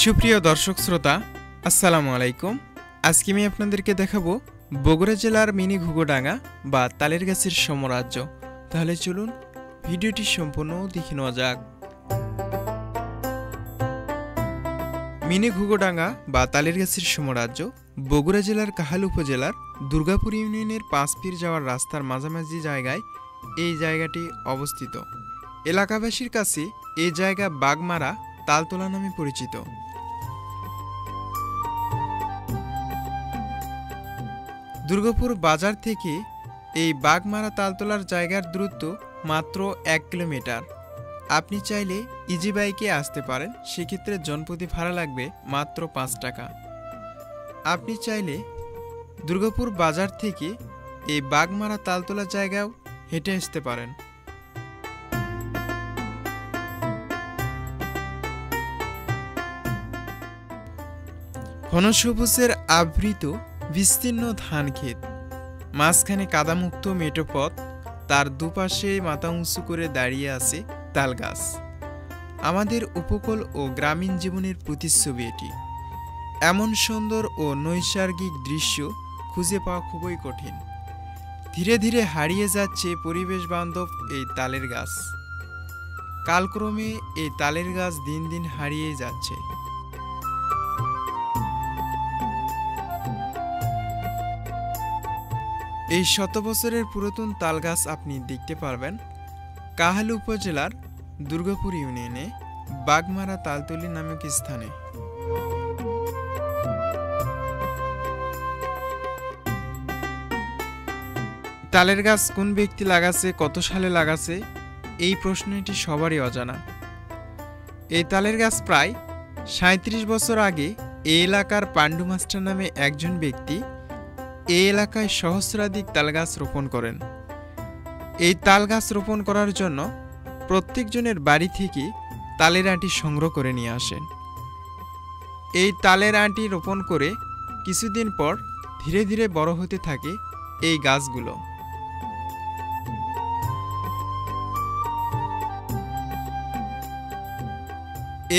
সুপ্রিয় দর্শক শ্রোতা, আসসালামু আলাইকুম। আজকে আমি আপনাদেরকে দেখাবো বগুড়া জেলার মিনি ঘুঘুডাঙ্গা বা তালের গাছের সাম্রাজ্য। তাহলে চলুন ভিডিওটি সম্পূর্ণ দেখে নেওয়া যাক। মিনি ঘুঘুডাঙ্গা বা তালের গাছের সাম্রাজ্য বগুড়া জেলার কাহাল উপজেলার দুর্গাপুর ইউনিয়নের ৫ পীর যাওয়ার রাস্তার মাঝামাঝি জায়গায় এই জায়গাটি অবস্থিত। এলাকাবাসীর কাছে এই জায়গা বাগমারা তালতলা নামে পরিচিত। দুর্গাপুর বাজার থেকে এই বাগমারা তালতলার জায়গার দূরত্ব মাত্র ১ কিলোমিটার। আপনি চাইলে ইজি বাইকে আসতে পারেন, সেক্ষেত্রে জনপ্রতি ভাড়া লাগবে মাত্র ৫ টাকা। আপনি চাইলে দুর্গাপুর বাজার থেকে এই বাগমারা তালতলা জায়গাও হেঁটে আসতে পারেন। ঘন সবুজের আবৃত বিস্তীর্ণ ধান ক্ষেত, মাঝখানে কাদামুক্ত মেঠো পথ, তার দুপাশে মাথা উঁচু করে দাঁড়িয়ে আছে তাল গাছ। আমাদের উপকূল ও গ্রামীণ জীবনের প্রতিচ্ছবি এটি। এমন সুন্দর ও নৈসর্গিক দৃশ্য খুঁজে পাওয়া খুবই কঠিন। ধীরে ধীরে হারিয়ে যাচ্ছে পরিবেশ বান্ধব এই তালের গাছ। কালক্রমে এই তালের গাছ দিন দিন হারিয়ে যাচ্ছে। এই শত বছরের পুরাতন তালগাছ আপনি দেখতে পারবেন কাহাল উপজেলার দুর্গাপুর ইউনিয়নে বাগমারা তালতলি নামক স্থানে। তালের গাছ কোন ব্যক্তি লাগাছে, কত সালে লাগাছে, এই প্রশ্নটি সবারই অজানা। এই তালের গাছ প্রায় ৩৭ বছর আগে এই এলাকার পাণ্ডু মাস্টার নামে একজন ব্যক্তি এই এলাকায় সহস্রাধিক তালগাছ রোপণ করেন। এই তালগাছ রোপণ করার জন্য প্রত্যেকজনের বাড়ি থেকে তালের আঁটি সংগ্রহ করে নিয়ে আসেন। এই তালের আঁটি রোপণ করে কিছুদিন পর ধীরে ধীরে বড় হতে থাকে এই গাছগুলো।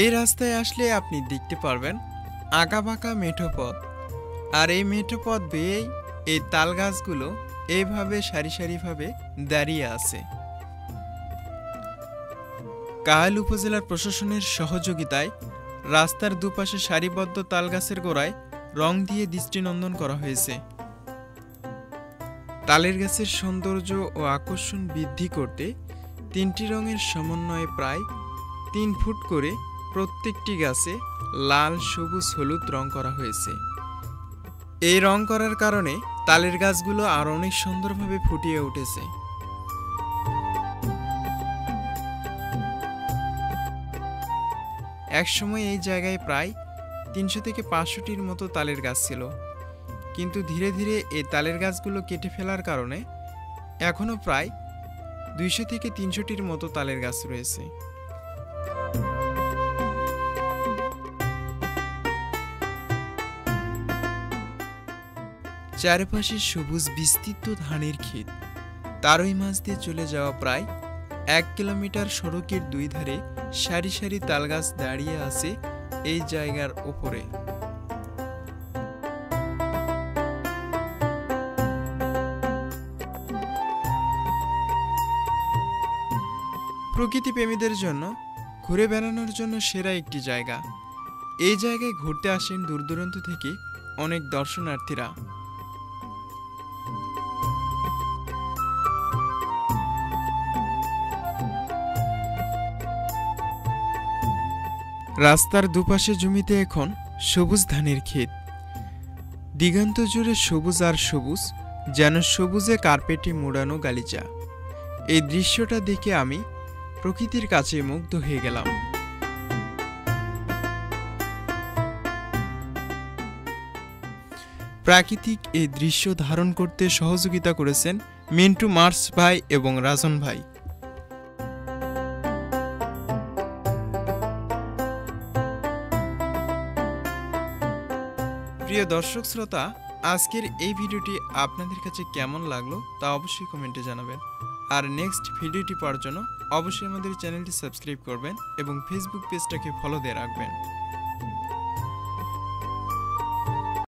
এই রাস্তায় আসলে আপনি দেখতে পারবেন আঁকাবাঁকা মেঠো পথ, আর এই মেঠো পথ বেয়েই এই তাল গাছগুলো এইভাবে সারি সারিভাবে দাঁড়িয়ে আছে। কাহাল উপজেলার প্রশাসনের সহযোগিতায় রাস্তার দুপাশে সারিবদ্ধ তাল গাছের গোড়ায় রং দিয়ে দৃষ্টিনন্দন করা হয়েছে। তালের গাছের সৌন্দর্য ও আকর্ষণ বৃদ্ধি করতে ৩টি রঙের সমন্বয়ে প্রায় ৩ ফুট করে প্রত্যেকটি গাছে লাল, সবুজ, হলুদ রং করা হয়েছে। এই রং করার কারণে তালের গাছগুলো আরো অনেক সুন্দরভাবে ফুটিয়ে উঠেছে। একসময় এই জায়গায় প্রায় ৩০০ থেকে ৫০০টির মতো তালের গাছ ছিল, কিন্তু ধীরে ধীরে এই তালের গাছগুলো কেটে ফেলার কারণে এখনো প্রায় ২০০ থেকে ৩০০টির মতো তালের গাছ রয়েছে। চারপাশে সবুজ বিস্তৃত ধানের ক্ষেত, তারই মাঝ দিয়ে চলে যাওয়া প্রায় ১ কিলোমিটার সড়কের দুই ধারে সারি সারি তালগাছ দাঁড়িয়ে আছে এই জায়গার ওপরে। প্রকৃতি প্রেমীদের জন্য ঘুরে বেড়ানোর জন্য সেরা একটি জায়গা। এই জায়গায় ঘুরতে আসেন দূর দূরান্ত থেকে অনেক দর্শনার্থীরা। রাস্তার দুপাশে জমিতে এখন সবুজ ধানের ক্ষেত, দিগন্ত জুড়ে সবুজ আর সবুজ, যেন সবুজে কার্পেটে মোড়ানো গালিচা। এই দৃশ্যটা দেখে আমি প্রকৃতির কাছে মুগ্ধ হয়ে গেলাম। প্রাকৃতিক এই দৃশ্য ধারণ করতে সহযোগিতা করেছেন মিন্টু মার্স ভাই এবং রাজন ভাই। প্রিয় দর্শক শ্রোতা, আজকের এই ভিডিওটি আপনাদের কাছে কেমন লাগলো তা অবশ্যই কমেন্টে জানাবেন। আর নেক্সট ভিডিওটি পাওয়ার জন্য অবশ্যই আমাদের চ্যানেলটি সাবস্ক্রাইব করবেন এবং ফেসবুক পেজটাকে ফলো দিয়ে রাখবেন।